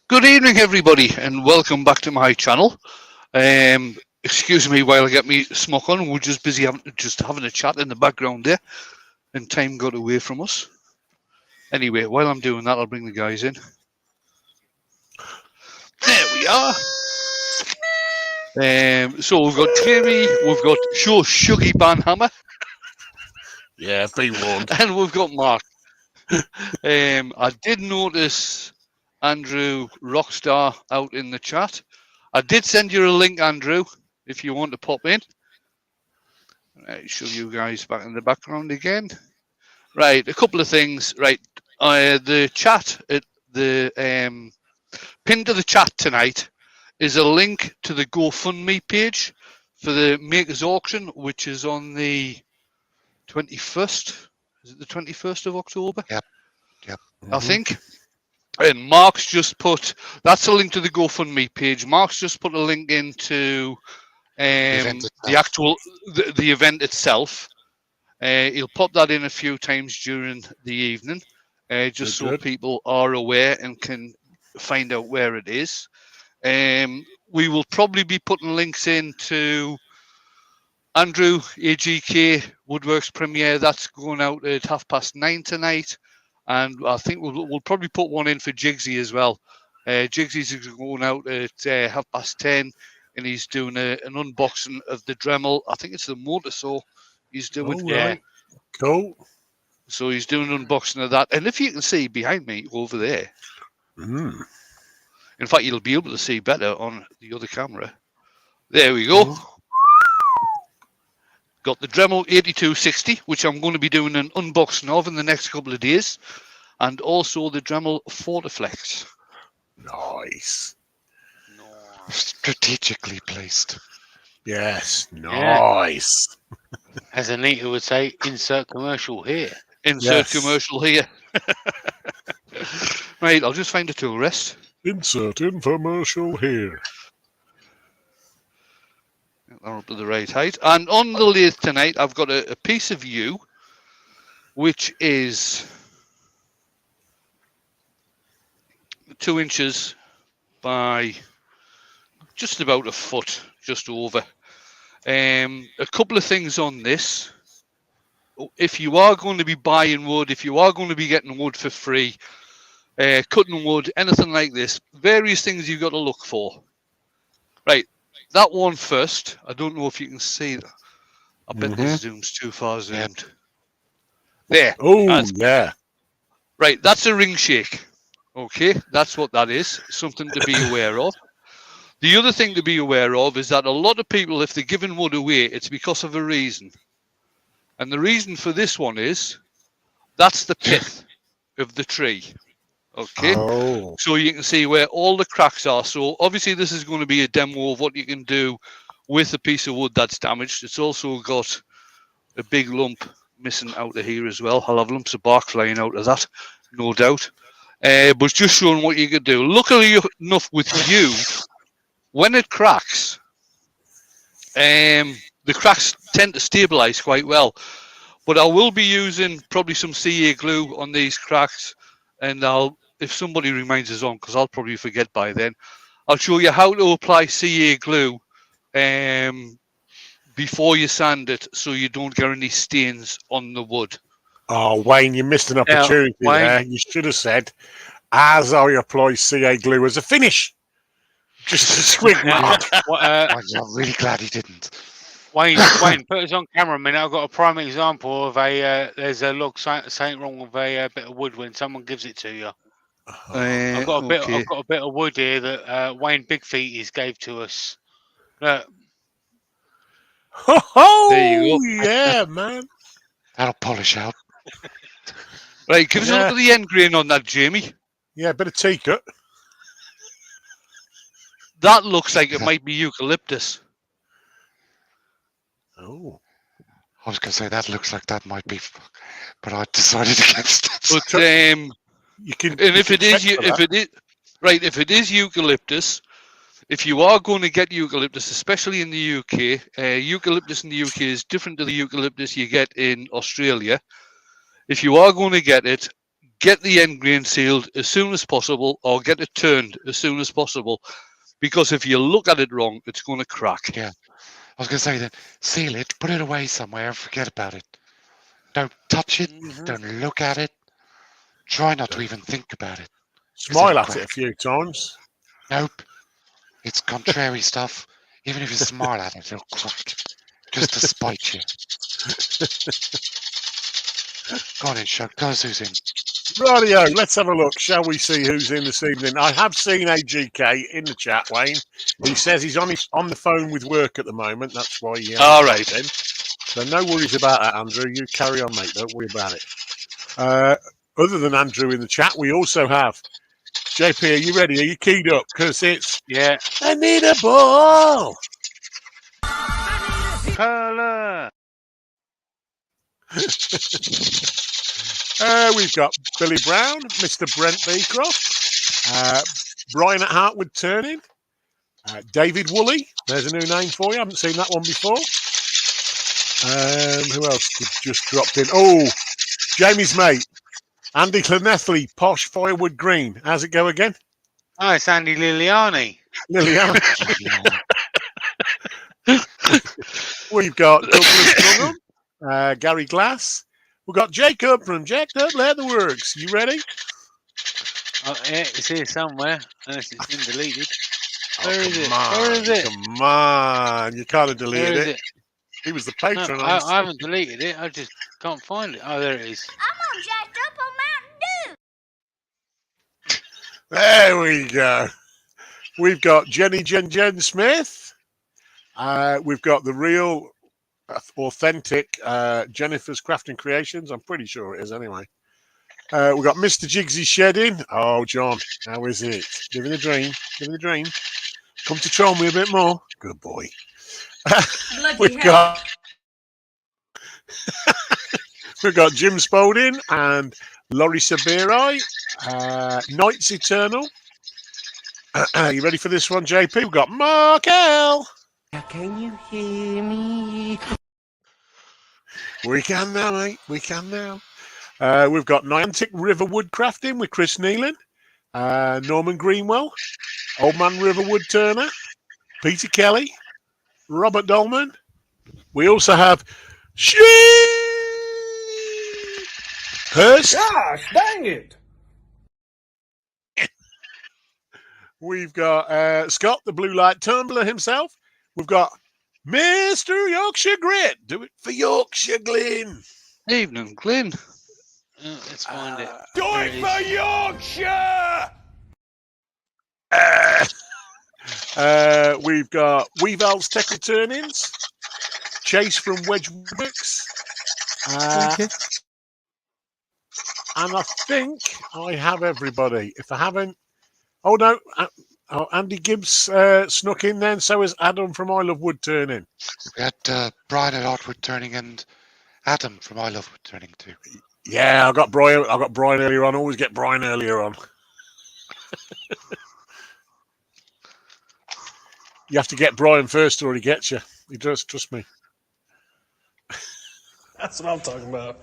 Good evening, everybody, and welcome back to my channel. Excuse me while I get me smoke on. We're just busy having a chat in the background there, and time got away from us. Anyway, while I'm doing that, I'll bring the guys in. There we are. So we've got Jamie, we've got Shuggy Banhammer, Yeah, be warned. and we've got Mark. I did notice Andrew Rockstar out in the chat. I did send you a link, Andrew, if you want to pop in. Right, show you guys back in the background again. Right, a couple of things. Right, the chat, the pin to the chat tonight is a link to the GoFundMe page for the Makers Auction, which is on the 21st. Is it the 21st of October? Yep. I think. And Mark's just put, that's a link to the GoFundMe page. Mark's just put a link into the event itself. He'll pop that in a few times during the evening, just so people are aware and can find out where it is. We will probably be putting links into Andrew AGK Woodworks premiere. That's going out at 9:30 tonight. And I think we'll probably put one in for Jigsy as well. Jigsy's going out at 10:30, and he's doing an unboxing of the Dremel. I think it's the motor saw he's doing. Oh, right. Cool. So he's doing an unboxing of that. And if you can see behind me over there, in fact, you'll be able to see better on the other camera. There we go. Got the Dremel 8260, which I'm going to be doing an unboxing of in the next couple of days, and also the Dremel Fortiflex. Nice. Strategically placed. Yes, nice. As Anita would say, insert commercial here. Insert commercial here. Right, I'll just find a tool rest. Insert infomercial here. They're up to the right height. And on the lathe tonight, I've got a piece of yew, which is 2 inches by just about a foot, just over. A couple of things on this. If you are going to be buying wood, if you are going to be getting wood for free, cutting wood, anything like this, various things you've got to look for. Right. That one first, I don't know if you can see that. I bet this zooms too far zoomed. There. Oh, yeah. Right, that's a ring shake. Okay, that's what that is. Something to be aware of. The other thing to be aware of is that a lot of people, if they're giving wood away, it's because of a reason. And the reason for this one is, that's the pith of the tree. Okay, so you can see where all the cracks are. So obviously this is going to be a demo of what you can do with a piece of wood that's damaged. It's also got a big lump missing out of here as well. I'll have lumps of bark flying out of that, no doubt. But just showing what you can do. Luckily enough with you, when it cracks, the cracks tend to stabilize quite well. But I will be using probably some CA glue on these cracks, and if somebody reminds us on, because I'll probably forget by then, I'll show you how to apply CA glue before you sand it, so you don't get any stains on the wood. Oh, Wayne, you missed an opportunity there. You should have said, as I apply CA glue as a finish. Just a squig mark. I'm really glad he didn't. Wayne, put us on camera a minute. I've got a prime example of there's a log something wrong with a bit of wood when someone gives it to you. I've got a bit of wood here that Wayne Big Feeties gave to us. Look. There you go. Yeah, man. That'll polish out. Right, give us a look at the end grain on that, Jamie. Yeah, a bit of teakut. That looks like it might be eucalyptus. Oh. I was going to say that looks like that might be, but I decided against it. But if it is eucalyptus, if you are going to get eucalyptus, especially in the UK, eucalyptus in the UK is different to the eucalyptus you get in Australia. If you are going to get it, get the end grain sealed as soon as possible, or get it turned as soon as possible, because if you look at it wrong, it's going to crack. Yeah. I was going to say that, seal it, put it away somewhere, and forget about it. Don't touch it, don't look at it, try not to even think about it. Smile at it a few times. Nope. It's contrary stuff. Even if you smile at it, it'll crack. Just to spite you. Go on in, Shug. Tell us who's in. Rightio, let's have a look. Shall we see who's in this evening? I have seen AGK in the chat, Wayne. He says he's on the phone with work at the moment. That's why he All right. in. So no worries about that, Andrew. You carry on, mate. Don't worry about it. Other than Andrew in the chat, we also have JP. Are you ready? Are you keyed up? Because it's I need a ball. Colour. We've got Billy Brown, Mr. Brent Beecroft, Brian at Heartwood Turning, David Woolley. There's a new name for you. I haven't seen that one before. Who else just dropped in? Oh, Jamie's mate, Andy Clonethley, Posh Firewood Green. How's it go again? Oh, it's Andy Liliani. We've got Douglas Dunham, Gary Glass. We've got Jacob from Jacked Up Leatherworks. You ready? Oh, yeah, it's here somewhere, unless it's been deleted. Where is it? Where is it? Come on. You can't have deleted it. He was the patron. No, I haven't deleted it. I just can't find it. Oh, there it is. I'm on Jacked Up on Mountain Dew. There we go. We've got Jenny Jen Smith. We've got the real authentic Jennifer's Crafting Creations. I'm pretty sure it is anyway. We've got Mr. Jigsy Shedding. Oh, John, how is it? Living the dream. Living the dream. Come to troll me a bit more. Good boy. We've got Jim Spalding and Laurie Sabiri. Knights Eternal. You ready for this one, JP? We've got Mark L. Can you hear me? We can now, mate. We can now. We've got Niantic River Woodcrafting with Chris Nealon, Norman Greenwell, Old Man River Woodturner, Peter Kelly, Robert Dolman. We also have Hurst. Gosh, dang it! We've got Scott, the Blue Light Tumbler himself. We've got Mr. Yorkshire Grit. Do it for Yorkshire, Glyn. Evening, Glyn. Let's find it. Do it for Yorkshire! We've got Weavel's Tech Returnings, Chase from Wedgeworks, and I think I have everybody. If I haven't, oh no, Andy Gibbs snuck in then. So is Adam from I Love Woodturning. We had Brian at Art Woodturning and Adam from I Love Woodturning too. Yeah, I got Brian earlier on. Always get Brian earlier on. You have to get Brian first or he gets you. He does, trust me. That's what I'm talking about.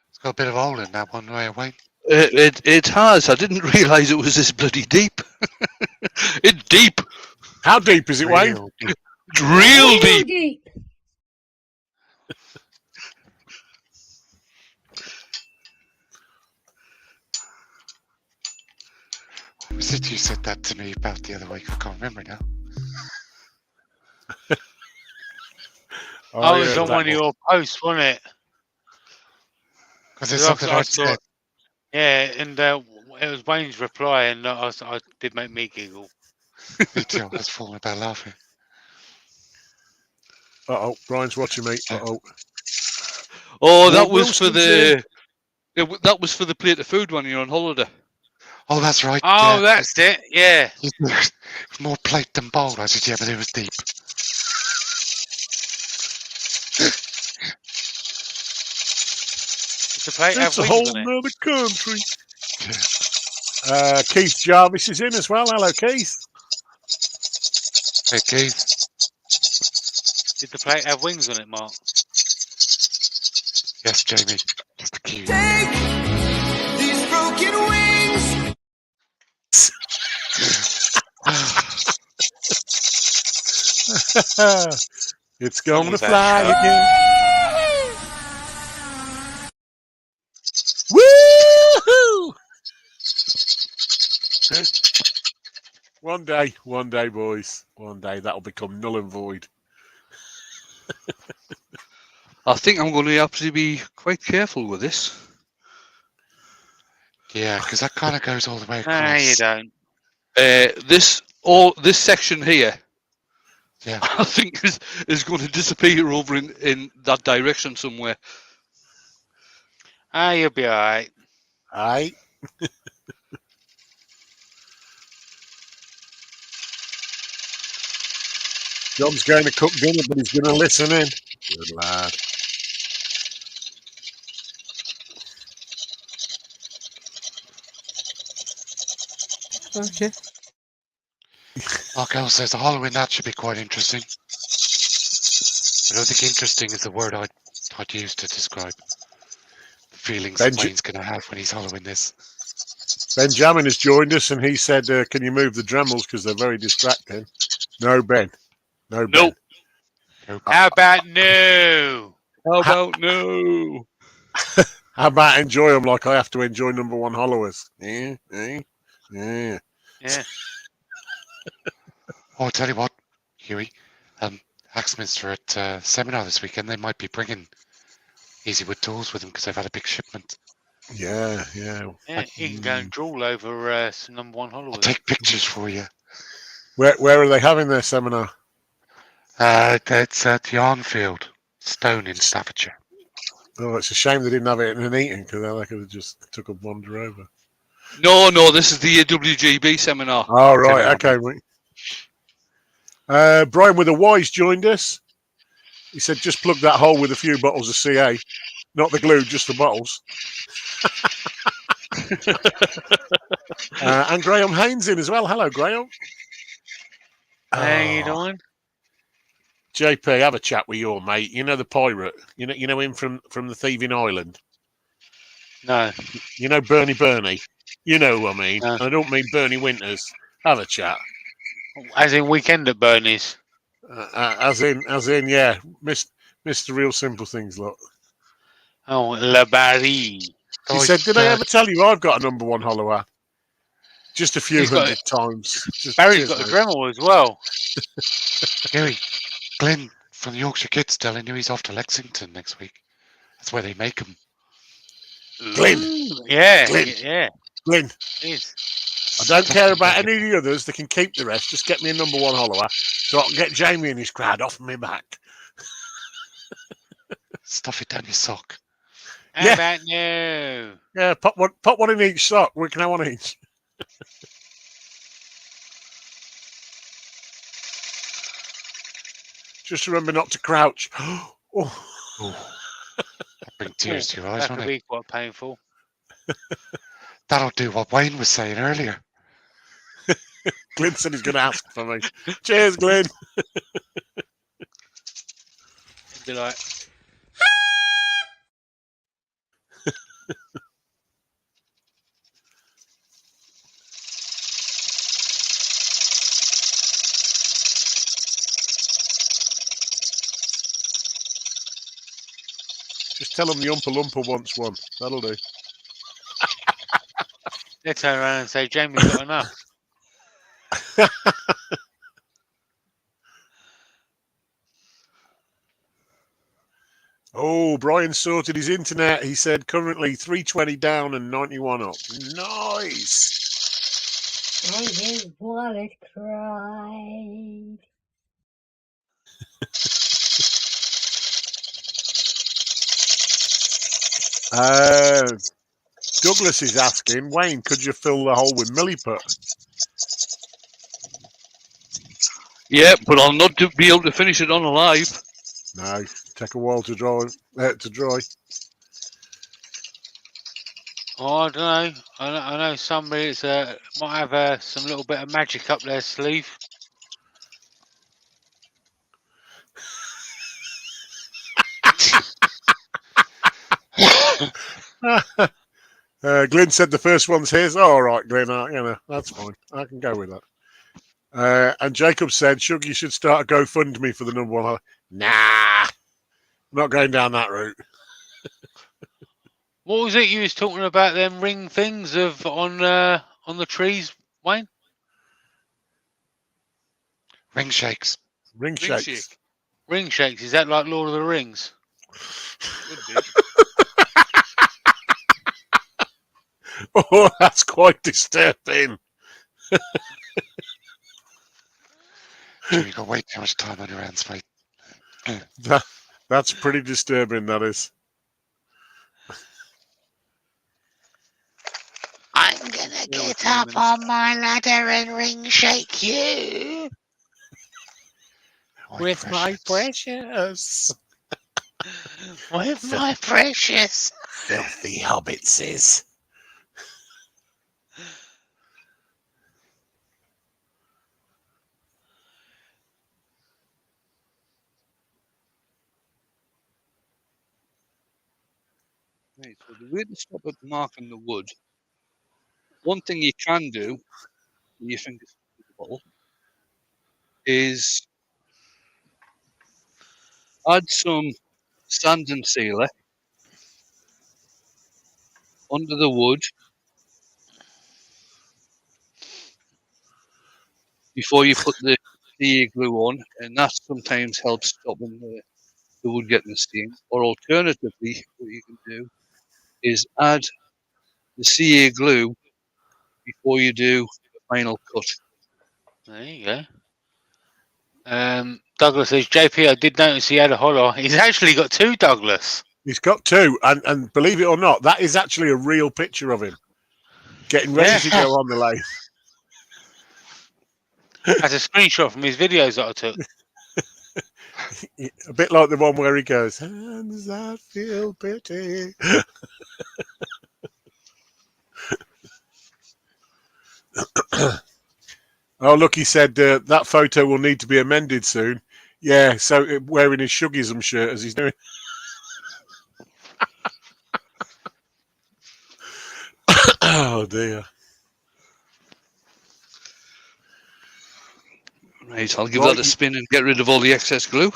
It's got a bit of hole in that one way away. It has. I didn't realise it was this bloody deep. It's deep. How deep is it, Wayne? It's real deep. What was it you said that to me about the other week? I can't remember now. Oh, it was on one of your posts, wasn't it? Because there's something I said. Yeah, and it was Wayne's reply, and I did make me giggle. Me too. I was falling about laughing. Uh-oh, Brian's watching me. Uh-oh. Oh, that was for the... that was for the plate of food when you're on holiday. Oh, that's right. Oh, yeah. that's it. Yeah. It was more plate than bowl. I said, yeah, but it was deep. The plate It's a have whole wings on it. nother country. Keith Jarvis is in as well. Hello, Keith. Hey, Keith. Did the plate have wings on it, Mark? Yes, Jamie. Just the key. Take It's going to Is that fly sharp? again. Woohoo! One day, boys. One day that'll become null and void. I think I'm going to have to be quite careful with this. Yeah, because that kind of goes all the way No, you across. don't. This section here, Yeah. I think is going to disappear over in that direction somewhere. Ah, you'll be all right. Aye. John's going to cook dinner, but he's going to listen in. Good lad. Okay. Mark L says the Halloween that should be quite interesting. I don't think interesting is the word I'd use to describe the feelings that Wayne's going to have when he's hollowing this. Benjamin has joined us, and he said, "Can you move the Dremels because they're very distracting?" No, Ben. No, Ben. Nope. How about no? How about no? How about enjoy them like I have to enjoy number one hollowers? Yeah. Yeah. Oh, I'll tell you what, Huey. Axminster at seminar this weekend, they might be bringing Easy Wood tools with them because they've had a big shipment. Yeah. Yeah, you can go and drool over some number one I'll hollowers. take pictures for you. Where are they having their seminar? It's at the Arnfield, Stone in Staffordshire. Oh, it's a shame they didn't have it in an eating because they could have just took a wander over. No, this is the AWGB seminar. Oh, right. Okay. Brian with a Wise joined us. He said, just plug that hole with a few bottles of CA. Not the glue, just the bottles. And Graham Haynes in as well. Hello, Graham. How you doing? JP, have a chat with your mate. You know the pirate. You know him from the Thieving Island. No. You know Bernie. You know who I mean. No. And I don't mean Bernie Winters. Have a chat. As in weekend at Bernie's. As in, yeah, Mr. Real Simple Things, look. Oh, La Barrie. He said, did I ever tell you I've got a number one hollower? Just a few He's got hundred times. Barry's got the Dremel as well. Huey, Glenn from the Yorkshire Kids telling you he's off to Lexington next week. That's where they make them. Glenn. Yeah. Glenn. Yes. I don't care about any of the others. They can keep the rest. Just get me a number one hollower so I can get Jamie and his crowd off my back. Stuff it down your sock. How about no? Yeah, pop one in each sock. We can have one each. Just remember not to crouch. Oh. That bring tears to your eyes, That won't could it? be quite painful. That'll do what Wayne was saying earlier. Glenn said he's going to ask for me. Cheers, Glenn. It'd be like, Just tell them the Oompa Loompa wants one. That'll do. they turn around and say, Jamie's got enough. Oh, Brian sorted his internet. He said currently 320 down and 91 up. Nice. I just wanna cry. Douglas is asking, Wayne, could you fill the hole with milliput? Yeah, but I'll not be able to finish it on alive. No, take a while to dry. Oh, I don't know. I know somebody might have some little bit of magic up their sleeve. Glenn said the first one's his. Oh, all right, Glenn. That's fine. I can go with that. And Jacob said, Shug, you should start a GoFundMe for the number one. Nah, not going down that route. What was it you was talking about? Them ring things on the trees, Wayne? Ring shakes. Ring Ring shakes. shake. Ring shakes. Is that like Lord of the Rings? Could be. Oh, that's quite disturbing. Jim, you got way too much time on your hands, mate. That's pretty disturbing, that is. I'm gonna get up on my ladder and ring shake you. With my precious. With my precious. Filthy hobbitses. Right, so the way to stop it marking the wood, one thing you can do, you think is suitable, is add some sand and sealer under the wood before you put the CA glue on, and that sometimes helps stopping the wood getting stained. Or alternatively, what you can do is add the CA glue before you do the final cut. There you go. Douglas says, JP, I did notice he had a hollow. He's actually got two, Douglas. He's got two, and believe it or not, that is actually a real picture of him getting ready to go on the lathe. That's a screenshot from his videos that I took. A bit like the one where he goes, hands that feel pity. Oh, look, he said that photo will need to be amended soon. Yeah, so wearing his Shuggism shirt as he's doing. Oh, dear. Right, I'll give that a spin and get rid of all the excess glue.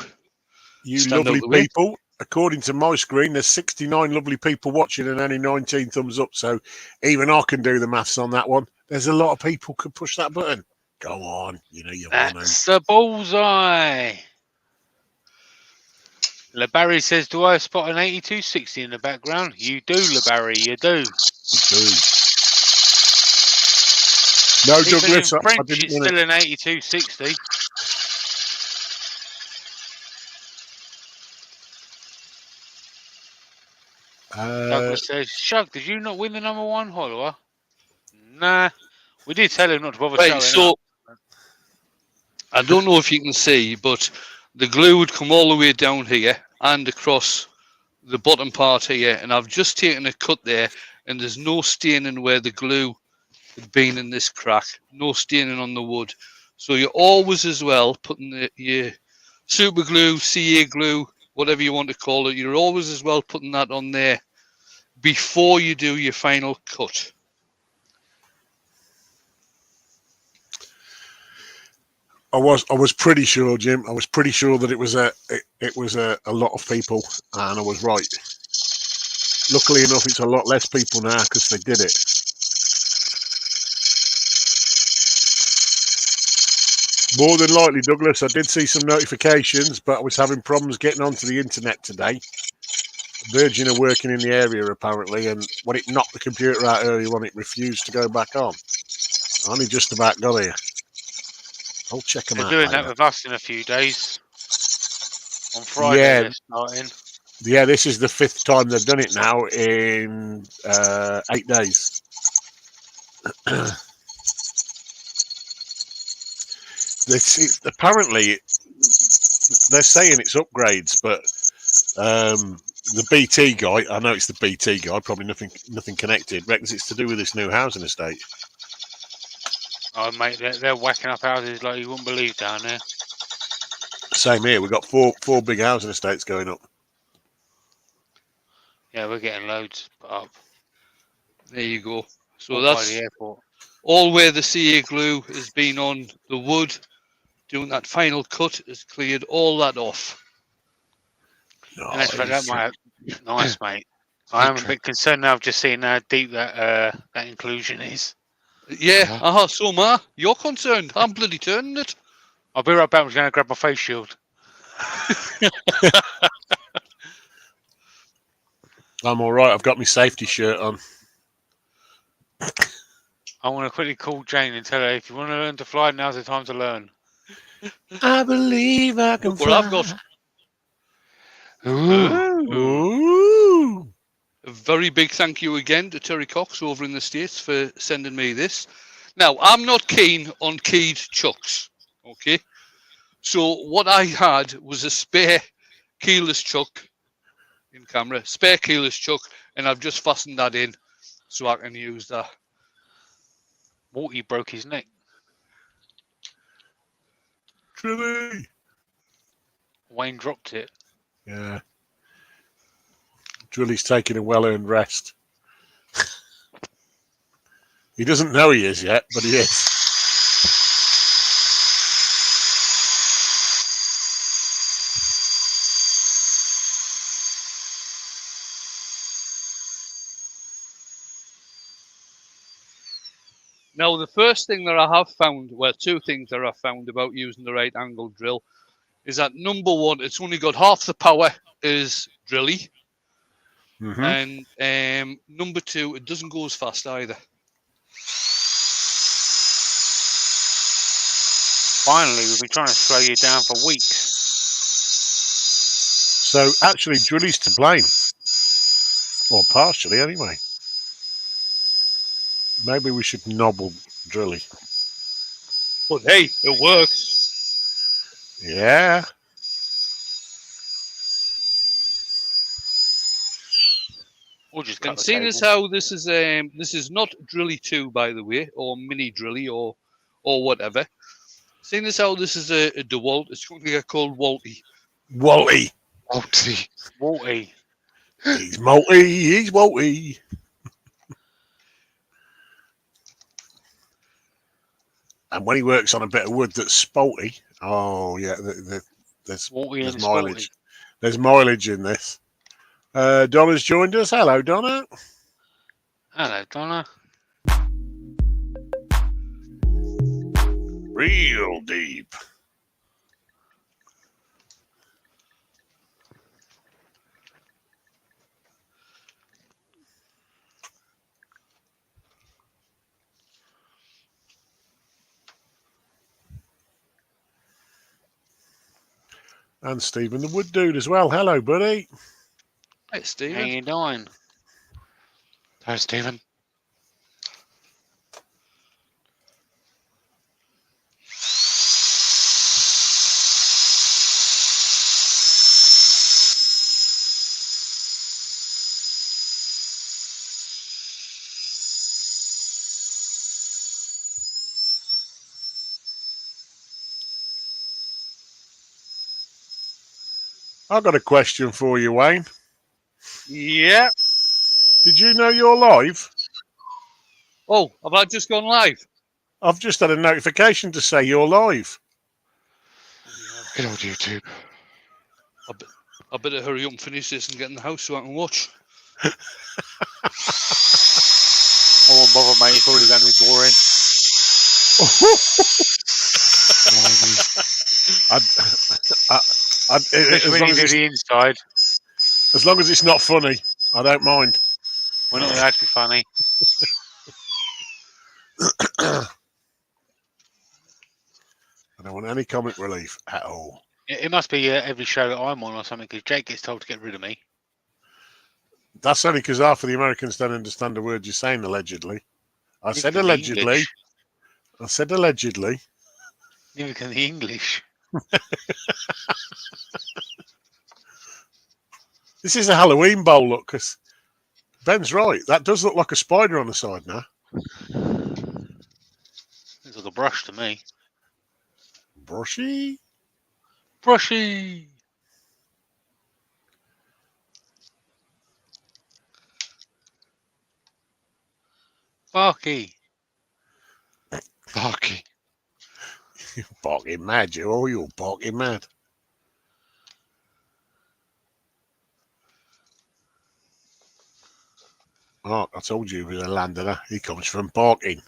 You Stand lovely out the way. people. According to my screen, there's 69 lovely people watching and only 19 thumbs up. So even I can do the maths on that one. There's a lot of people could push that button. Go on, you know you want to. That's the bullseye. LeBarry says, do I spot an 8260 in the background? You do, LeBarry, you do. No, Even Douglas, in I French, didn't it's want still it. an 8260. Douglas says, Shug, did you not win the number one hollower? Nah. We did tell him not to bother Right, showing so up. I don't know if you can see, but the glue would come all the way down here and across the bottom part here, and I've just taken a cut there, and there's no staining where the glue had been in this crack, no staining on the wood. So you're always as well putting your super glue, CA glue, whatever you want to call it, you're always as well putting that on there before you do your final cut. I was pretty sure, Jim. I was pretty sure that it was a lot of people, and I was right. Luckily enough, it's a lot less people now because they did it. More than likely, Douglas, I did see some notifications, but I was having problems getting onto the internet today. Virgin are working in the area apparently, and when it knocked the computer out earlier on, it refused to go back on. I only just about got here. I'll check them They're out doing later. that with us in a few days. On Friday, they're starting. Yeah, this is the 5th time they've done it now in 8 days. Apparently, they're saying it's upgrades, but the BT guy, I know it's the BT guy, probably nothing connected, reckons it's to do with this new housing estate. Oh, mate, they're whacking up houses like you wouldn't believe down there. Same here. We've got four big housing estates going up. Yeah, we're getting loads put up. There you go. So All that's by the airport. all where the CA glue has been on the wood, doing that final cut, has cleared all that off. And that's for that, Nice. mate. Nice, mate. I am a bit concerned now. I've just seen how deep that inclusion is. Yeah, so am I. You're concerned. I'm bloody turning it. I'll be right back. I'm going to grab my face shield. I'm all right. I've got my safety shirt on. I want to quickly call Jane and tell her if you want to learn to fly, now's the time to learn. I believe I can Look what I've got. Ooh. Ooh. A very big thank you again to Terry Cox over in the States for sending me this. Now, I'm not keen on keyed chucks, okay? So what I had was a spare keyless chuck in camera, spare keyless chuck, and I've just fastened that in so I can use that. Morty broke his neck. Trilly. Wayne dropped it. Yeah. Drilly's taking a well-earned rest. He doesn't know he is yet, but he is. Now, the first thing that I have found, well, two things that I've found about using the right angle drill is that number one, it's only got half the power as drilly. Mm-hmm. And number two, it doesn't go as fast either. Finally, we've been trying to slow you down for weeks. So actually, Drilly's to blame. Or partially, anyway. Maybe we should nobble Drilly. But hey, it works. Yeah. Or just cut And the seeing cable. as how this is not Drilly 2, by the way, or mini Drilly or whatever. Seeing as how this is a DeWalt, it's going to get called Walty. Walty. Walty. Morty. He's Malty. He's Walty. And when he works on a bit of wood that's spalty, oh yeah, there's Morty and mileage. Sporty. There's mileage in this. Donna's joined us. Hello, Donna. Hello, Donna. Real deep. And Stephen the Wood Dude as well. Hello, buddy. Hey, How Stephen. you doing? Hi, Stephen. I've got a question for you, Wayne. Yeah. Did you know you're live? Oh, have I just gone live? I've just had a notification to say you're live. Good old YouTube. I better hurry up and finish this and get in the house so I can watch. I won't bother, mate. It's already going to be boring. As When long you as do it's, the inside, as long as it's not funny, I don't mind. we're not allowed to be funny. I don't want any comic relief at all. It must be every show that I'm on or something, because Jake gets told to get rid of me. That's only because half of the Americans don't understand the word you're saying, allegedly. I Neither said can the allegedly. English. I said allegedly. Neither can the English. This is a Halloween bowl, look, because Ben's right. That does look like a spider on the side now. Looks like a brush to me. Brushy? Brushy! Barky! Barky. You're barking mad, you. Oh, you're barking mad. Oh, I told you he was a Londoner. He comes from barking.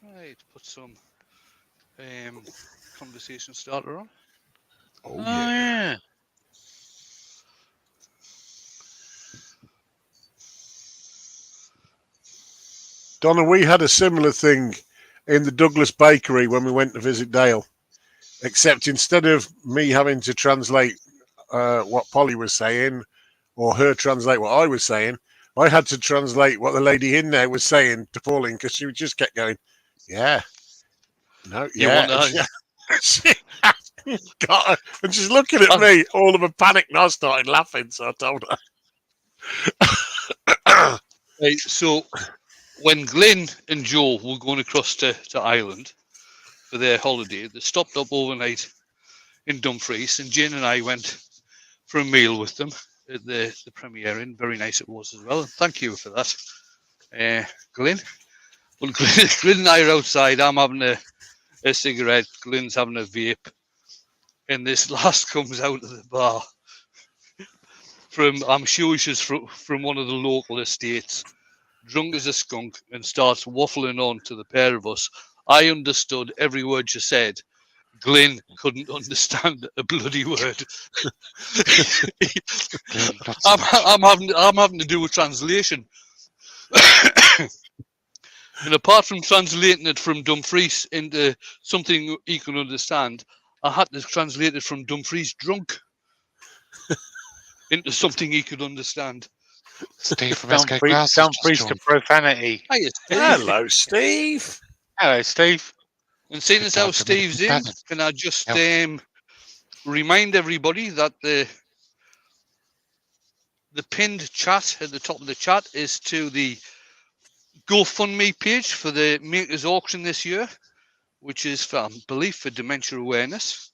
Right, put some conversation starter on. Oh, Oh, yeah. yeah. Donna, we had a similar thing in the Douglas Bakery when we went to visit Dale, except instead of me having to translate what Polly was saying or her translate what I was saying, I had to translate what the lady in there was saying to Pauline because she just kept going, yeah, no, You yeah. want to? She got her, and she's looking at me, all of a panic, and I started laughing, so I told her. Right, so when Glenn and Joe were going across to Ireland for their holiday, they stopped up overnight in Dumfries, and Jane and I went for a meal with them at the premiere inn. Very nice it was as well. And thank you for that, Glenn. Well, Glenn and I are outside. I'm having a cigarette. Glenn's having a vape. And this lass comes out of the bar from, I'm sure she's from one of the local estates, drunk as a skunk, and starts waffling on to the pair of us. I understood every word she said. Glenn couldn't understand a bloody word. I'm having to do a translation. And apart from translating it from Dumfries into something he can understand, I had to translate it from Dumfries drunk into something he could understand. Steve from SK Glass has just Dumfries to joined. profanity. Hiya, Steve. Hello, Steve. Hello, Steve. And seeing as how Steve's in, can I just remind everybody that the pinned chat at the top of the chat is to the GoFundMe page for the Makers Auction this year, which is for, I believe, for dementia awareness.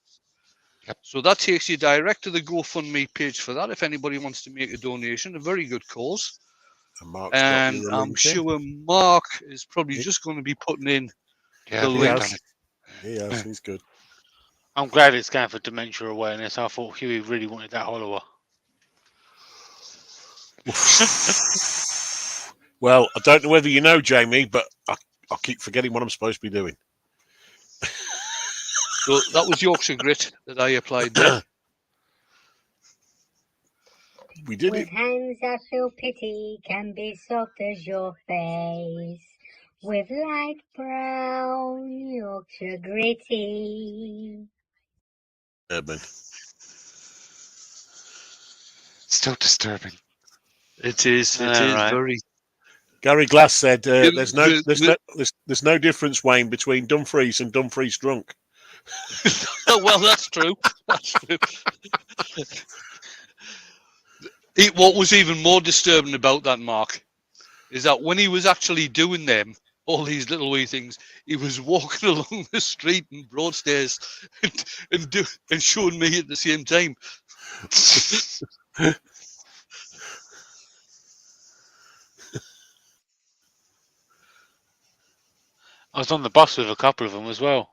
Yep. So that takes you direct to the GoFundMe page for that. If anybody wants to make a donation, a very good cause. And I'm sure Mark is probably just going to be putting in the link. Yes, he's good. I'm glad it's going for dementia awareness. I thought Huey really wanted that follower. Well, I don't know whether you know, Jamie, but I keep forgetting what I'm supposed to be doing. So that was Yorkshire Grit that I applied there. We did With it. hands that feel pity can be soft as your face. With light brown Yorkshire gritty. Urban. Still disturbing. It is Right. very. Gary Glass said, "There's no difference, Wayne, between Dumfries and Dumfries drunk." Well, that's true. That's true. What was even more disturbing about that, Mark, is that when he was actually doing them, all these little wee things, he was walking along the street in Broadstairs and showing me at the same time. I was on the bus with a couple of them as well.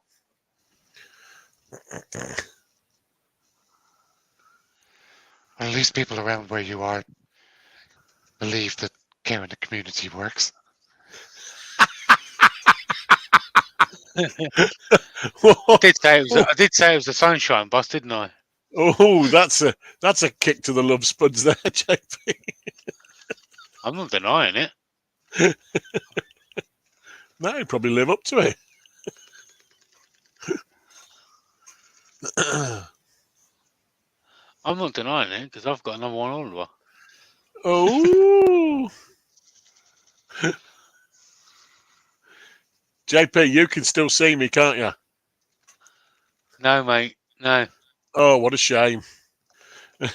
Well, at least people around where you are believe that care in the community works. I did say it was a sunshine bus, didn't I? Oh, that's a kick to the love spuds there, JP. I'm not denying it. No, he'd probably live up to it. I'm not denying it because I've got another one older. Oh. JP, you can still see me, can't you? No, mate. No. Oh, what a shame. I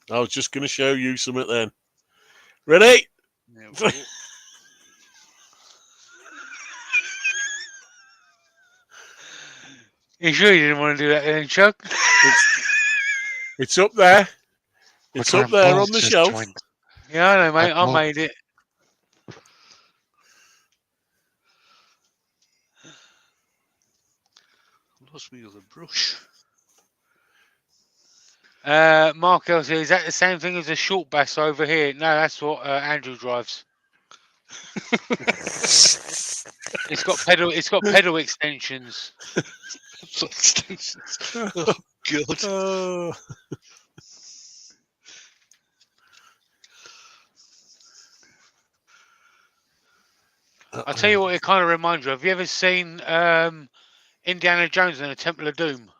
was just going to show you something then. Ready? You sure you didn't want to do that then, Chuck? It's up there. It's Where up there balls on the just shelf. joined. Yeah, I know, mate. I ball- made it. Lost me with a brush. Mark L says, is that the same thing as a short bass over here? No, that's what Andrew drives. It's got pedal extensions. Oh God. Oh. I'll tell you what it kind of reminds you of. Have you ever seen Indiana Jones and the Temple of Doom?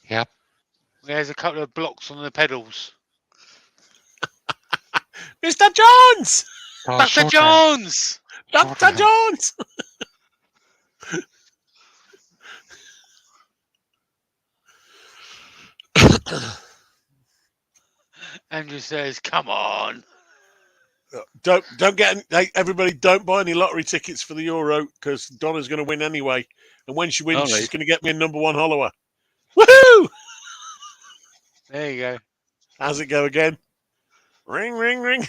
Yep. There's a couple of blocks on the pedals. Mr. Jones! Oh, Dr. short Jones! Dr. Jones! Andrew says, come on. Don't get hey, everybody. Don't buy any lottery tickets for the Euro because Donna's going to win anyway. And when she wins, All right. she's going to get me a number one hollower. Woohoo! There you go. How's it go again? Ring, ring, ring.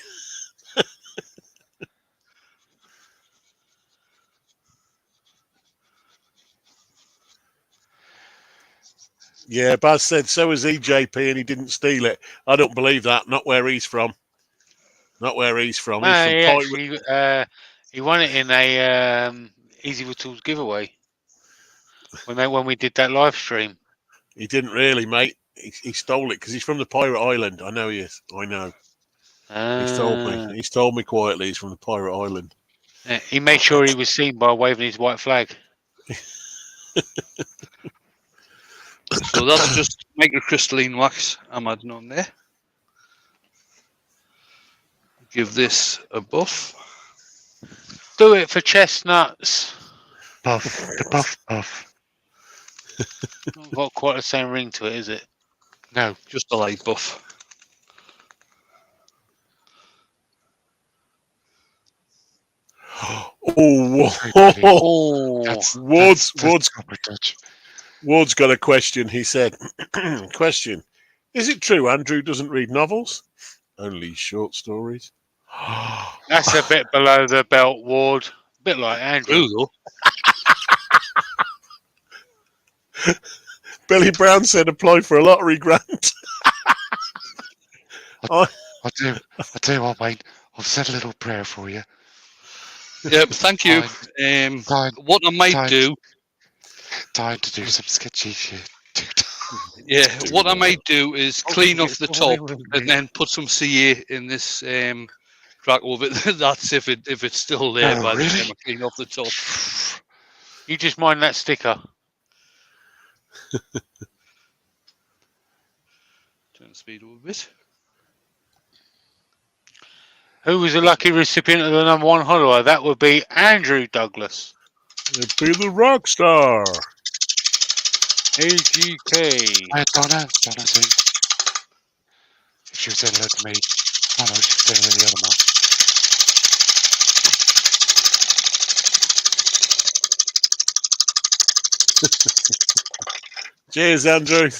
Yeah, Baz said so was EJP and he didn't steal it. I don't believe that. Not where he's from. Not where he's from. He's No, from he Pirate. actually he won it in a Easy with Tools giveaway when we did that live stream. He didn't really, mate. He stole it because he's from the Pirate Island. I know he is. I know. He's told me. He's told me quietly he's from the Pirate Island. He made sure he was seen by waving his white flag. So that's just microcrystalline wax I'm adding on there. Give this a buff. Do it for chestnuts. Puff. The puff puff. Not got quite the same ring to it, is it? No. Just a light buff. Oh, That's Ward's proper touch. Ward's got a question. He said, question, is it true Andrew doesn't read novels? Only short stories? That's a bit below the belt, Ward. A bit like Andrew. True though. Billy Brown said apply for a lottery grant. I'll tell you what, Wayne. I've said a little prayer for you. Yeah, but thank you. What I might do. Time to do some sketchy shit. Yeah, what I might do is clean off the top and then put some CA in this crack over it. That's if it's still there by the time I clean off the top. You just mind that sticker. Turn the speed up a bit. Who was the lucky recipient of the #1 hollower? That would be Andrew Douglas. It'd be the rock star. AGK. Donna soon. If she was saying hello to me, oh no, she was saying hello to the other man. Cheers, Andrew.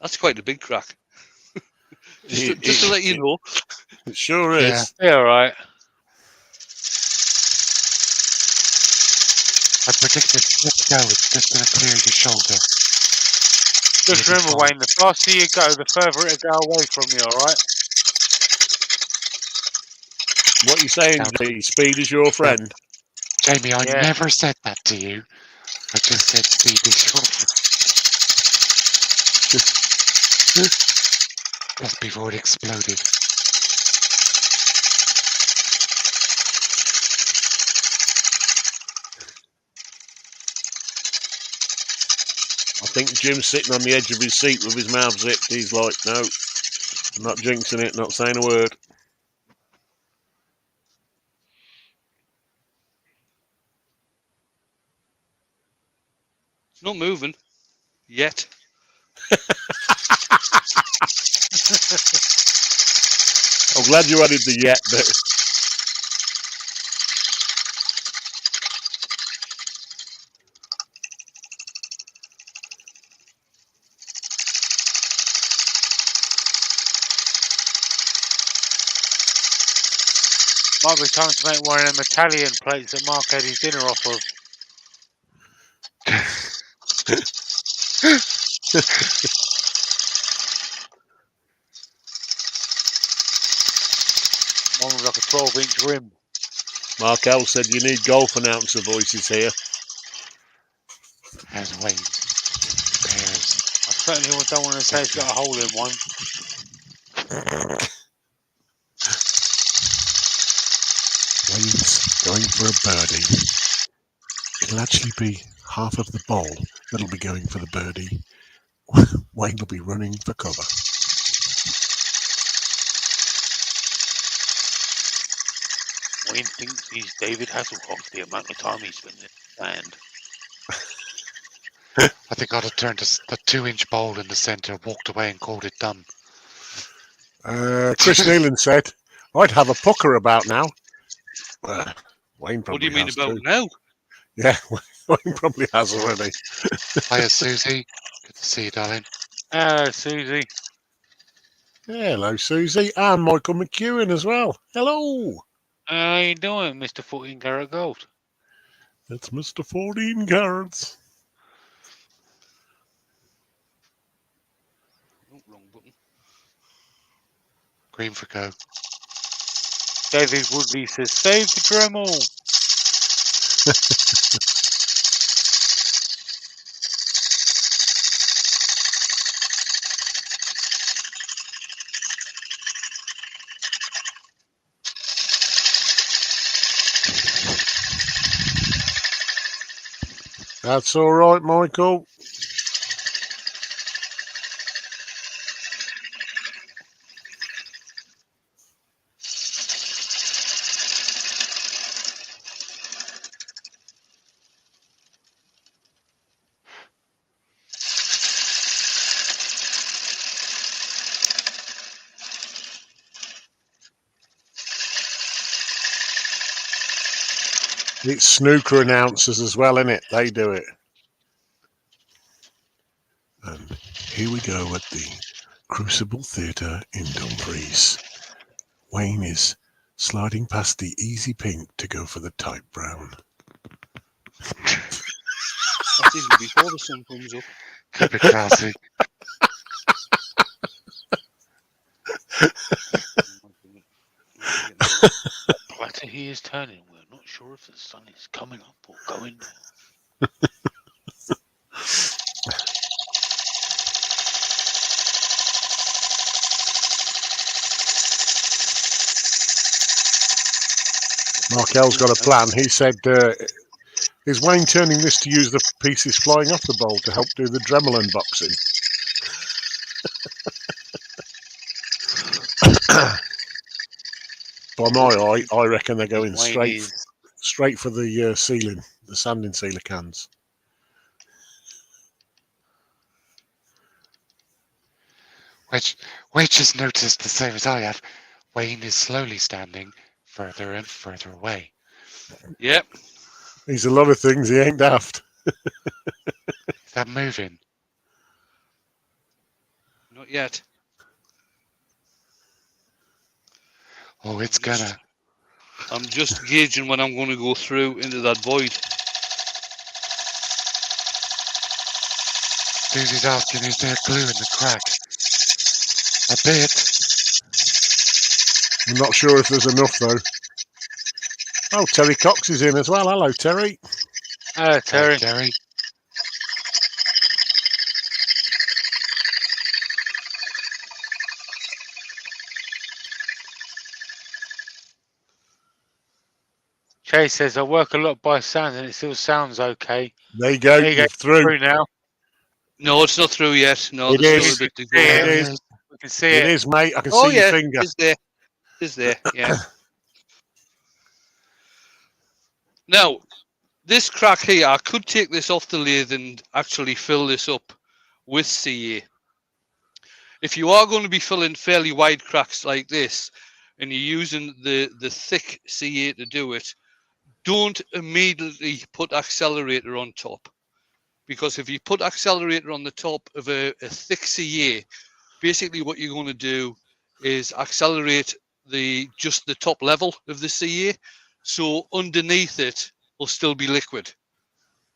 That's quite a big crack. just to let you know. It sure is. Yeah, all right. I predict that let's go, it's just going to clear your shoulder. Just remember, Wayne, the faster you go, the further it'll go away from you, all right? What are you saying, G? Speed is your friend. Jamie, I never said that to you. I just said speed is your friend. Just before it exploded. I think Jim's sitting on the edge of his seat with his mouth zipped. He's like, no, I'm not jinxing it, not saying a word. It's not moving yet. I'm glad you added the yet bit. Might be time to make one of them Italian plates that Mark had his dinner off of. One with like a 12-inch rim. Mark L said you need golf announcer voices here. As Wayne prepares. I certainly don't want to say it's got a hole in one. Wayne's going for a birdie. It'll actually be half of the bowl that'll be going for the birdie. Wayne will be running for cover. Wayne thinks he's David Hasselhoff the amount of time he's been in the sand. I think I'd have turned the 2-inch bowl in the centre, walked away and called it done. Chris Nealon said, I'd have a pucker about now. Wayne probably What do you mean has about too. now? Yeah, Wayne probably has already. Hiya, Susie. Good to see you, darling. Susie. Hello, Susie, and Michael McEwen as well. Hello. How you doing, Mr. 14 Karat Gold? It's Mr. 14 Carats. Oh, wrong button. Green for go. David Woodley says, save the Dremel. That's all right, Michael. It's snooker announcers as well, isn't it? They do it. And here we go at the Crucible Theatre in Dumfries. Wayne is sliding past the easy pink to go for the tight brown. That's even before the sun comes up. Keep it classy. Platter he is turning. We're not sure if the sun is coming up or going down. Mark L's got a plan. He said, is Wayne turning this to use the pieces flying off the bowl to help do the Dremel unboxing? By my eye, I reckon they're going straight for the sealing, the sanding sealer cans. Which has noticed the same as I have. Wayne is slowly standing further and further away. Yep. He's a lot of things. He ain't daft. Is that moving? Not yet. Oh, it's gonna. I'm just gauging when I'm going to go through into that void. Susie's asking, is there glue in the crack? A bit. I'm not sure if there's enough, though. Oh, Terry Cox is in as well. Hello, Terry. Hello, Terry. Hi, Terry. Chase says, I work a lot by sound and it still sounds okay. There you go. You're through. Now. No, it's not through yet. No, It there's is. still a bit to go. It is. We can see It it. is, mate. I can Oh, see yeah, your finger. it's there. It's there, yeah. Now, this crack here, I could take this off the lathe and actually fill this up with CA. If you are going to be filling fairly wide cracks like this, and you're using the thick CA to do it, don't immediately put accelerator on top. Because if you put accelerator on the top of a thick CA, basically what you're going to do is accelerate just the top level of the CA, so underneath it will still be liquid.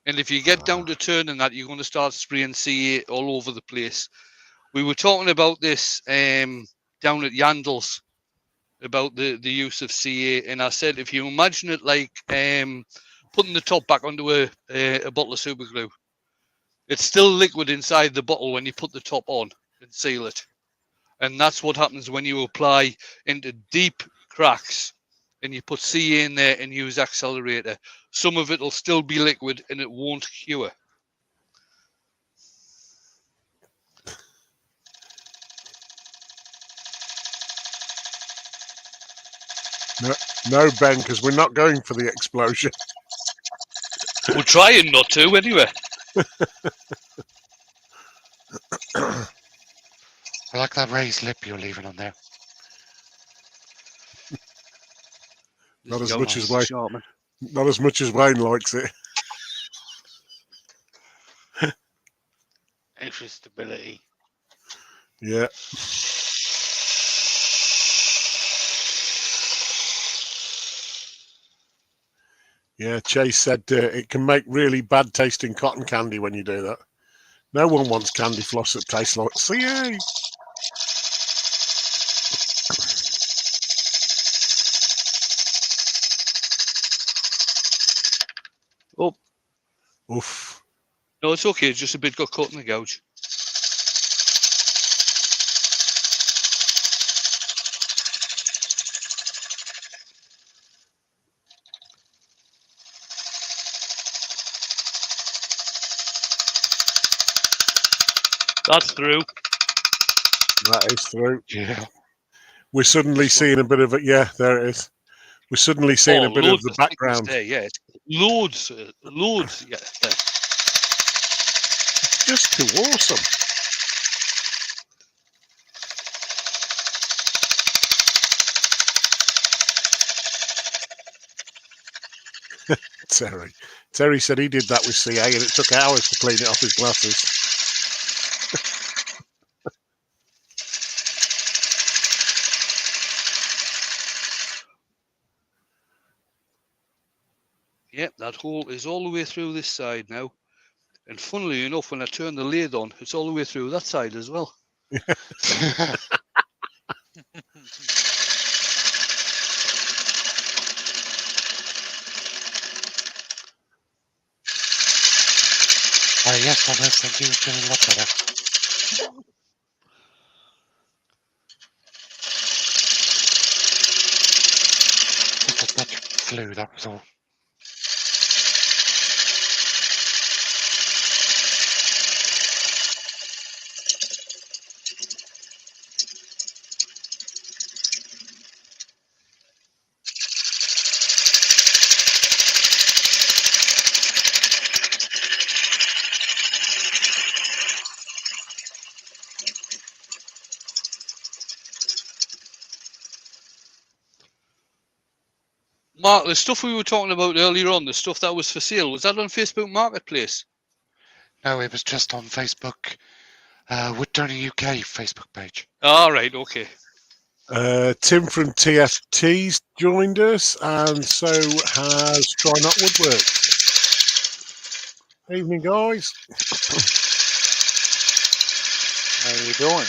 And if you get down to turning that, you're going to start spraying CA all over the place. We were talking about this down at Yandles about the use of CA, and I said if you imagine it like putting the top back onto a bottle of super glue, it's still liquid inside the bottle when you put the top on and seal it. And that's what happens when you apply into deep cracks and you put CA in there and use accelerator. Some of it will still be liquid and it won't cure. No, Ben, because we're not going for the explosion. We're trying not to, anyway. I like that raised lip you're leaving on there. Not as much as Wayne. Not as much as Wayne likes it. Extra stability. Yeah. Yeah, Chase said it can make really bad tasting cotton candy when you do that. No one wants candy floss that tastes like CA. Oh. Oof. No, it's okay. It's just a bit got caught in the gouge. That's through. That is through. Yeah. We're suddenly seeing a bit of it. Yeah, there it is. We're suddenly seeing a bit of the background. There, yeah, loads. Yeah, there. It's just too awesome. Terry said he did that with CA and it took hours to clean it off his glasses. Yep, that hole is all the way through this side now. And funnily enough, when I turn the lid on, it's all the way through that side as well. Yes, I think you were doing a lot better. Just as much flew, that was all. Mark, the stuff we were talking about earlier on, the stuff that was for sale, was that on Facebook Marketplace? No, it was just on Facebook, Woodturning UK Facebook page. All right, okay. Tim from TFT's joined us, and so has Try Not Woodworks. Evening, guys. How you doing?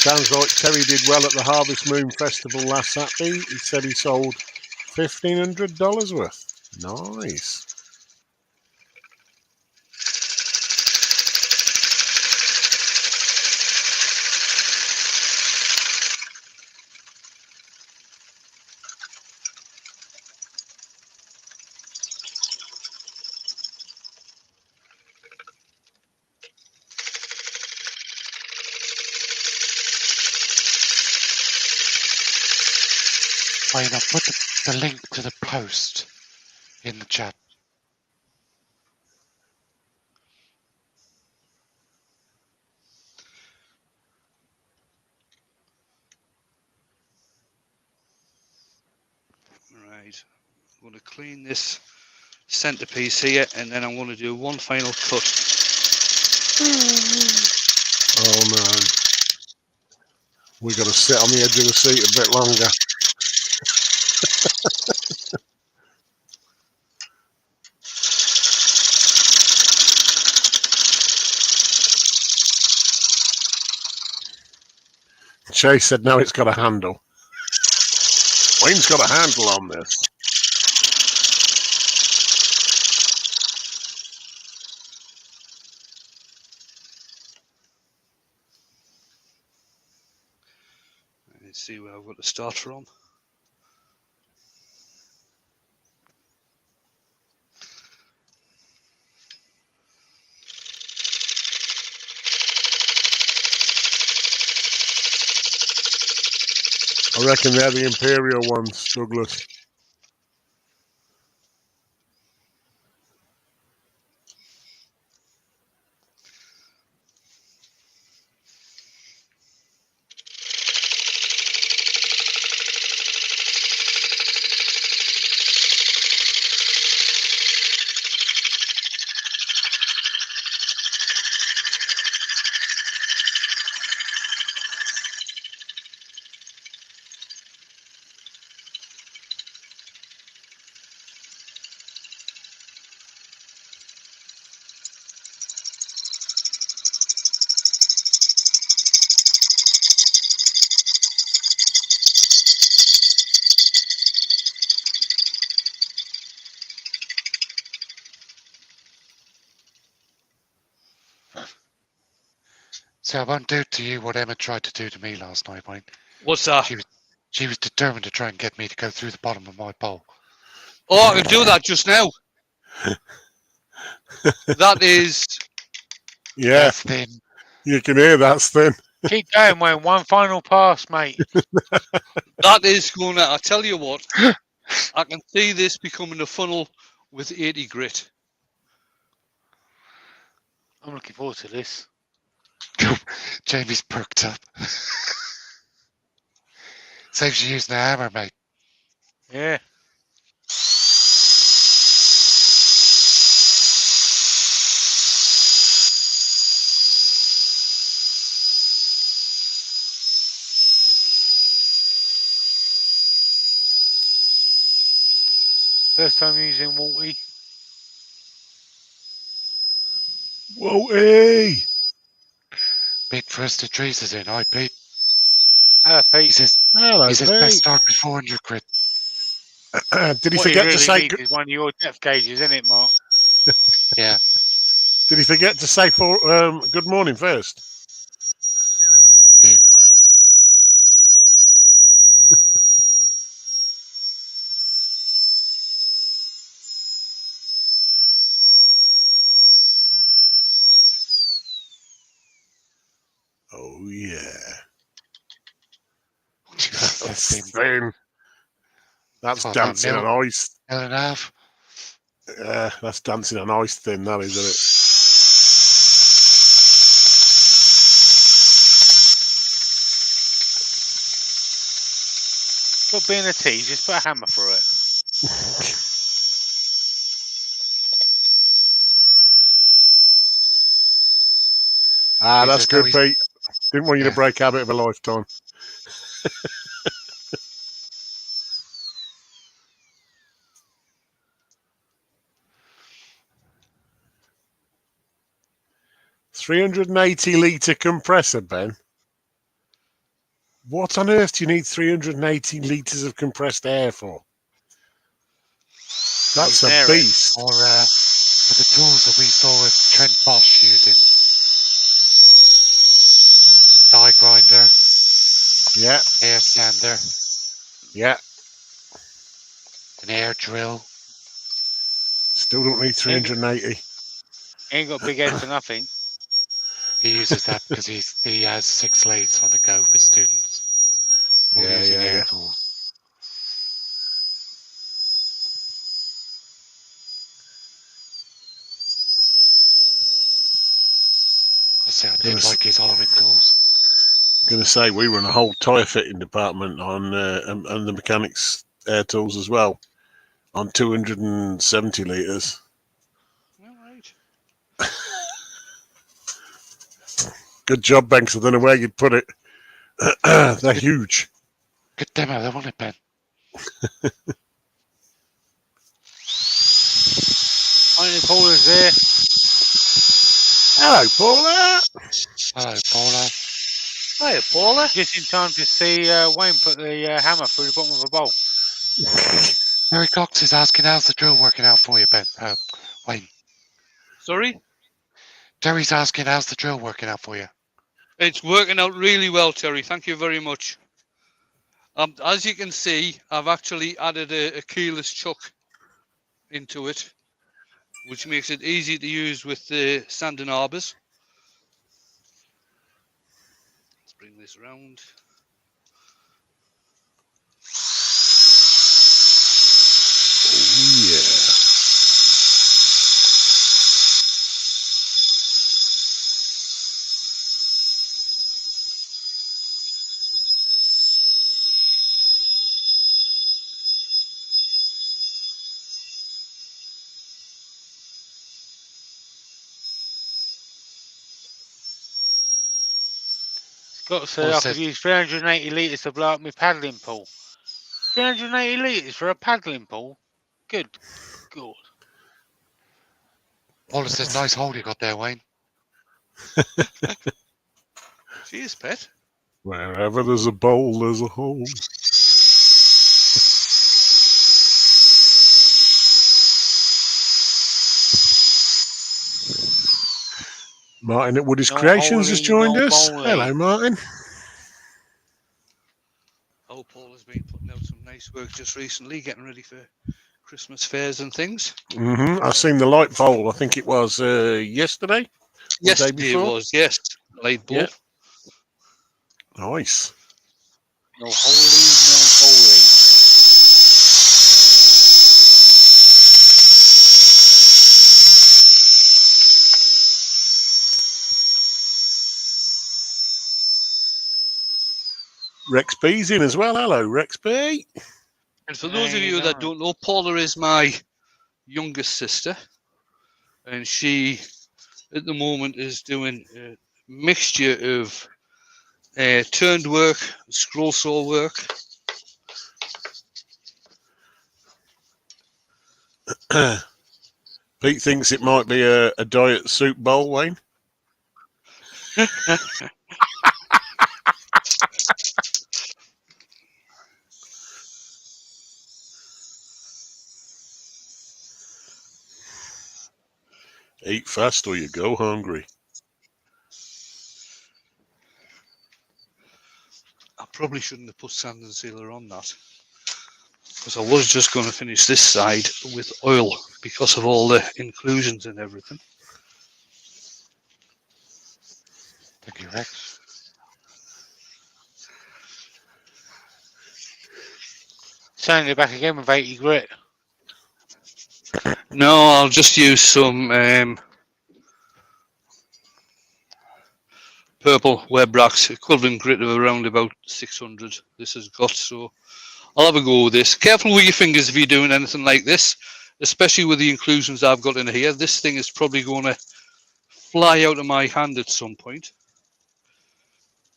Sounds like Terry did well at the Harvest Moon Festival last Saturday. He said he sold $1,500 worth. Nice. Wayne, I'll put the link to the post in the chat. Right. I'm going to clean this centerpiece here, and then I'm going to do one final cut. Oh no. We've got to sit on the edge of the seat a bit longer. Chase said, no, it's got a handle. Wayne's got a handle on this. Let's see where I've got to start from. I reckon they're the Imperial ones, Douglas. See, I won't do to you what Emma tried to do to me last night, Wayne. What's that? She was determined to try and get me to go through the bottom of my bowl. Oh, I can do that just now. That is... Yeah, That's thin. you can hear that's thin. Keep going, Wayne. One final pass, mate. That is going to... I tell you what, I can see this becoming a funnel with 80 grit. I'm looking forward to this. Jamie's perked up. Saves you using a hammer, mate. Yeah. First time using Walty. Whoa-ee! Pete First Trees is in. Hi, Pete. Hello, He Pete. says, Hello, best Pete. start with 400 grit. Did he What forget really to say? needs is one of your depth gauges, isn't it, Mark? Yeah. Did he forget to say good morning first? He did. Oh yeah. That's thin. Thin. That's What, dancing about on ice. Mil and a half? That's dancing on ice thin, that is, isn't it? Stop being a tease, just put a hammer through it. Ah, He that's says, no, good, Pete. Didn't want you to Yeah. break habit of a lifetime. $380 litre compressor, Ben. What on earth do you need 380 litres of compressed air for? That's a beast. Or for the tools that we saw with Trent Bosch using. Die grinder, Yeah, air sander, yeah. an air drill. Still don't need 380. Ain't got big head for nothing. He uses that because he has 6 lathes on the go with students. All Yeah, using yeah, air yeah. tools. I say I did like his hollowing tools. I'm going to say we run a whole tyre fitting department on and the mechanics air tools as well. on 270 litres. All right. Good job, Banks. I don't know where you'd put it. They're huge. Good demo, though, wasn't it, Ben? Only Paula's there. Hello, Paula. Hello, Paula. Hiya, Paula. Just in time to see Wayne put the hammer through the bottom of a bowl. Mary Cox is asking how's the drill working out for you, Ben? Wayne. Sorry? Terry's asking how's the drill working out for you? It's working out really well, Terry. Thank you very much. As you can see, I've actually added a keyless chuck into it, which makes it easy to use with the sanding arbors. Let's bring this round. Oh, yeah. Scott said I could use 380 litres to blow up my paddling pool. 380 litres for a paddling pool? Good God. Paula says, nice hole you got there, Wayne. Cheers, pet. Wherever there's a bowl, there's a hole. Martin at Woody's Creations has joined us. Hello, Martin. Oh, Paul has been putting out some nice work just recently, getting ready for Christmas fairs and things. I've seen the light bulb. I think it was yesterday. Yesterday it was, yes. Light bulb. Yeah. Nice. No holy, no holy. Rex B's in as well. Hello, Rex B. And for those of you that don't know, Paula is my youngest sister, and she, at the moment, is doing a mixture of turned work, scroll saw work. Pete thinks it might be a diet soup bowl, Wayne. Eat fast or you go hungry. I probably shouldn't have put sand and sealer on that, because I was just going to finish this side with oil because of all the inclusions and everything. Thank you, Rex. Saying it back again with 80 grit. No, I'll just use some purple web racks, equivalent grit of around about 600 this has got, so I'll have a go with this. Careful with your fingers if you're doing anything like this, especially with the inclusions I've got in here. This thing is probably going to fly out of my hand at some point,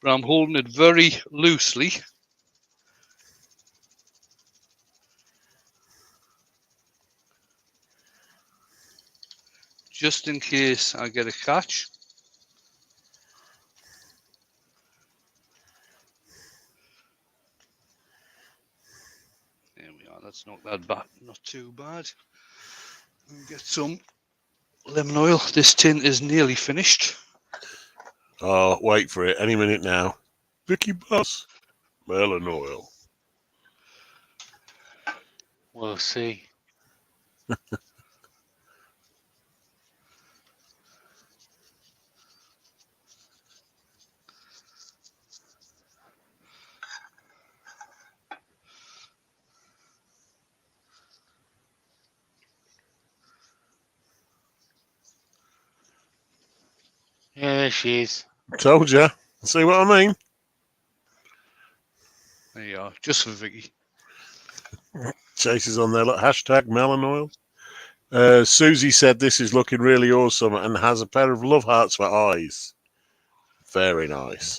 but I'm holding it very loosely. Just in case I get a catch. There we are, that's not that bad, not too bad. We'll get some lemon oil. This tin is nearly finished. Oh, wait for it. Any minute now. Vicky Bus. Melon oil. We'll see. Yeah, there she is. Told ya. See what I mean? There you are, just for Vicky. Chase is on there. Look, hashtag melon oil. Susie said this is looking really awesome and has a pair of love hearts for eyes. Very nice.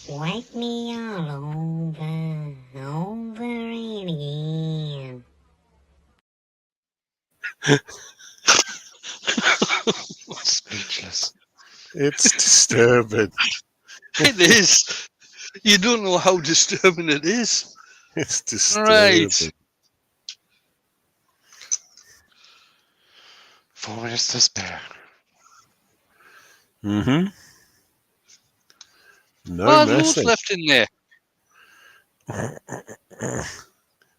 Wipe me all over it again. Speechless. It's disturbing. It is. You don't know how disturbing it is. It's disturbing. Right. 4 minutes to spare. Mm-hmm. No Well, there's messing. loads left in there.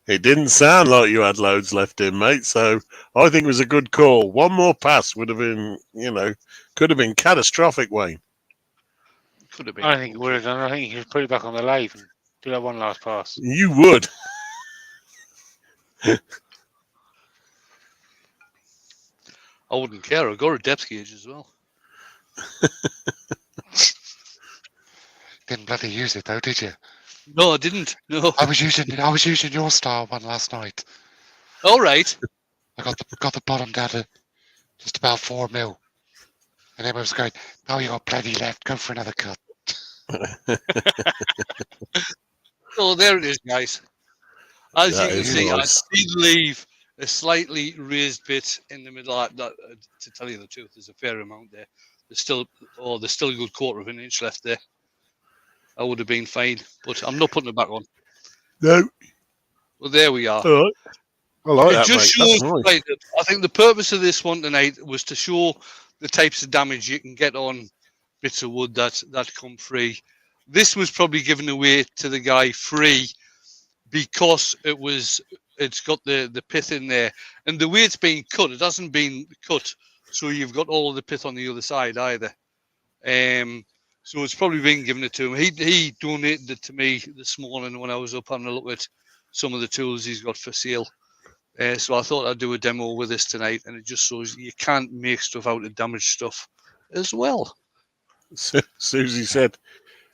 It didn't sound like you had loads left in, mate, so I think it was a good call. One more pass would have been, could have been catastrophic, Wayne. Could have been. I don't think it would have done. I think you should put it back on the lathe and do that one last pass. You would. I wouldn't care. I got a depth gauge as well. Didn't bloody use it though, did you? No, I didn't. No. I was using your style one last night. All right. I got the bottom down to just about 4 mil. And everyone was going, "Oh, you got plenty left. Go for another cut." Oh, there it is, guys. As That you can is see, nice. I did leave a slightly raised bit in the middle. To tell you the truth, there's a fair amount there. There's still a good quarter of an inch left there. I would have been fine, but I'm not putting it back on. No. Well, there we are. All right. I like It that, just mate. shows, That's nice. right, I think the purpose of this one tonight was to show the types of damage you can get on bits of wood that come free. This was probably given away to the guy free because it's got the pith in there, and the way it's being cut, it hasn't been cut, so you've got all of the pith on the other side either. So it's probably been given it to him. He donated it to me this morning when I was up having a look at some of the tools he's got for sale. So I thought I'd do a demo with this tonight, and it just shows you can't make stuff out of damaged stuff as well. Susie said,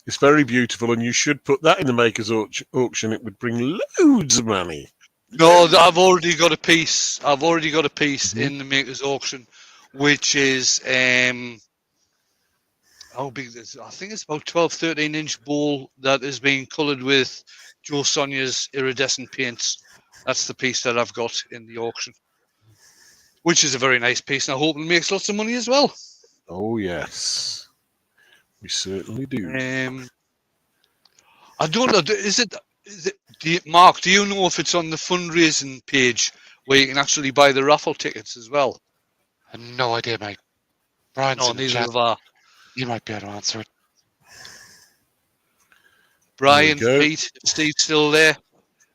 it's very beautiful, and you should put that in the maker's auction. It would bring loads of money. No, I've already got a piece. In the maker's auction, which is how big is it? I think it's about 12-13 inch bowl that is being coloured with Joe Sonia's iridescent paints. That's the piece that I've got in the auction, which is a very nice piece, and I hope it makes lots of money as well. Oh, yes. We certainly do. I don't know. Mark, do you know if it's on the fundraising page where you can actually buy the raffle tickets as well? I have no idea, mate. Brian's No, in the neither chat. have I. You might be able to answer it. Brian, There we go. Pete, Steve's still there.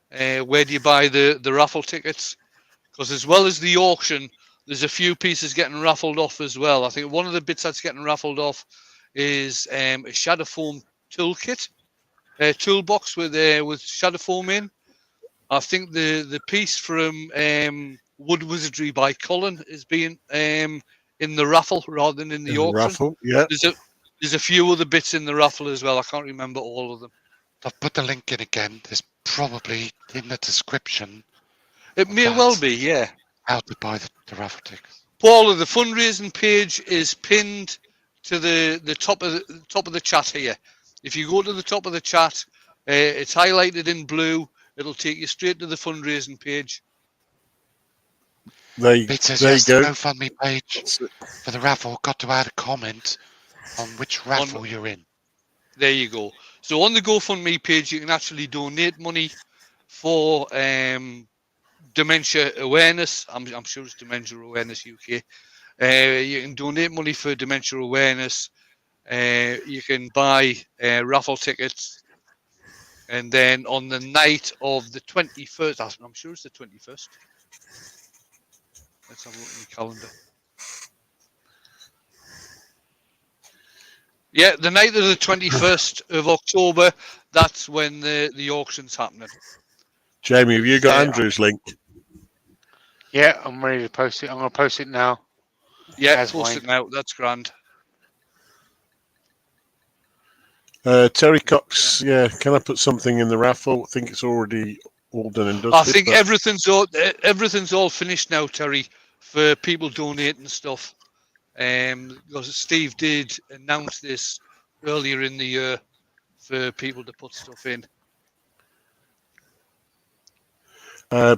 Where do you buy the raffle tickets? Because as well as the auction, there's a few pieces getting raffled off as well. I think one of the bits that's getting raffled off is a shadow foam toolkit, toolbox with shadow foam in. I think the piece from Wood Wizardry by Colin is being in the raffle rather than in the auction. Raffle, yeah. There's a few other bits in the raffle as well. I can't remember all of them. I've put the link in again. There's probably in the description It may well be, yeah. how to buy the raffle tickets. Paula, the fundraising page is pinned to the top of the chat here. If you go to the top of the chat, it's highlighted in blue. It'll take you straight to the fundraising page. Pete says, there yes, you the go. GoFundMe page for the raffle. Got to add a comment on which raffle you're in. There you go. So on the GoFundMe page, you can actually donate money for dementia awareness. I'm sure it's Dementia Awareness UK. You can donate money for dementia awareness. You can buy raffle tickets. And then on the night of the 21st, I'm sure it's the 21st. Let's have a look at the calendar. Yeah, the night of the 21st of October, that's when the auction's happening. Jamie, have you got Andrew's link? Yeah, I'm ready to post it. I'm going to post it now. Yeah, post it now. That's grand. Terry Cox, yeah. Can I put something in the raffle? I think it's already all done and dusted. I think but everything's all finished now, Terry, for people donating stuff. Because Steve did announce this earlier in the year for people to put stuff in.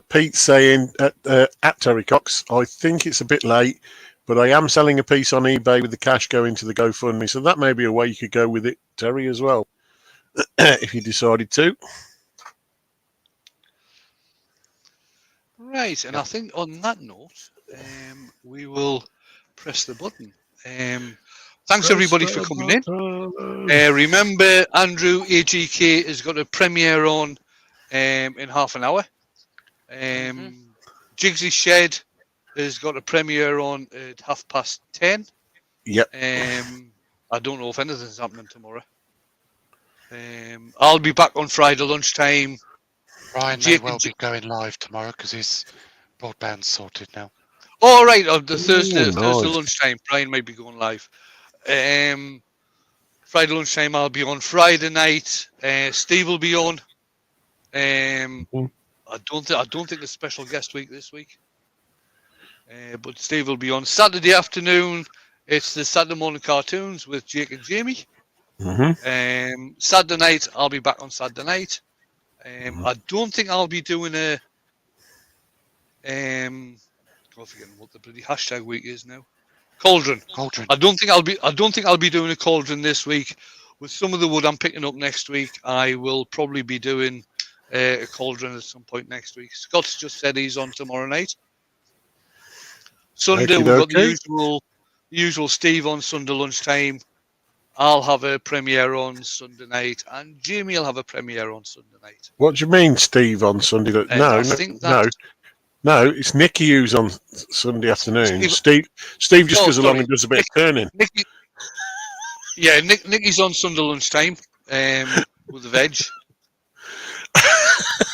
Pete's saying at Terry Cox, I think it's a bit late, but I am selling a piece on eBay with the cash going to the GoFundMe. So that may be a way you could go with it, Terry, as well, if you decided to. Right, and I think on that note, we will press the button. Thanks everybody for coming in. Remember, Andrew AGK has got a premiere on in half an hour. Jigsy Shed has got a premiere on at 10:30. Yep. I don't know if anything's happening tomorrow. I'll be back on Friday lunchtime. Ryan may well be going live tomorrow because his broadband's sorted now. All right, on the Thursday nice. lunchtime, Brian may be going live. Friday lunchtime, I'll be on. Friday night, Steve will be on. I don't think there's special guest week this week, but Steve will be on. Saturday afternoon, it's the Saturday morning cartoons with Jake and Jamie. Saturday night, I'll be back on Saturday night. I don't think I'll be doing a. I'm forgetting what the bloody hashtag week is now. Cauldron. I don't think I'll be doing a cauldron this week. With some of the wood I'm picking up next week, I will probably be doing a cauldron at some point next week. Scott's just said he's on tomorrow night. Sunday we've got the usual Steve on Sunday lunchtime. I'll have a premiere on Sunday night, and Jamie will have a premiere on Sunday night. What do you mean, Steve, on Sunday? No, it's Nicky who's on Sunday afternoon. Steve just goes along and does a bit of turning. Nicky's on Sunday lunchtime with the veg.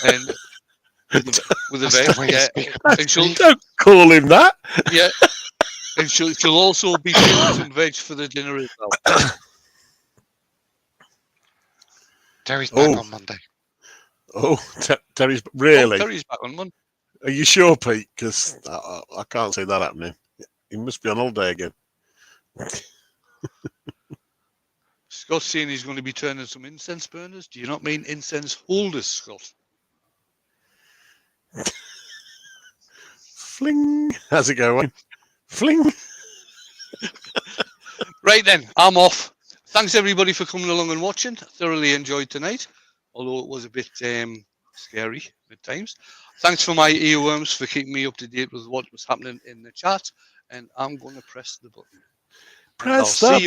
And with the veg, yeah. Don't call him that. Yeah, and she'll also be doing some veg for the dinner as well. Terry's back on Monday. Oh, Terry's really? Terry's back on Monday. Are you sure, Pete? Because I can't see that happening. He must be on holiday again. Scott's saying he's going to be turning some incense burners. Do you not mean incense holders, Scott? Fling. How's it going? Fling. Right then, I'm off. Thanks everybody for coming along and watching. Thoroughly enjoyed tonight, although it was a bit scary at times. Thanks for my earworms for keeping me up to date with what was happening in the chat. And I'm going to press the button. Press the button.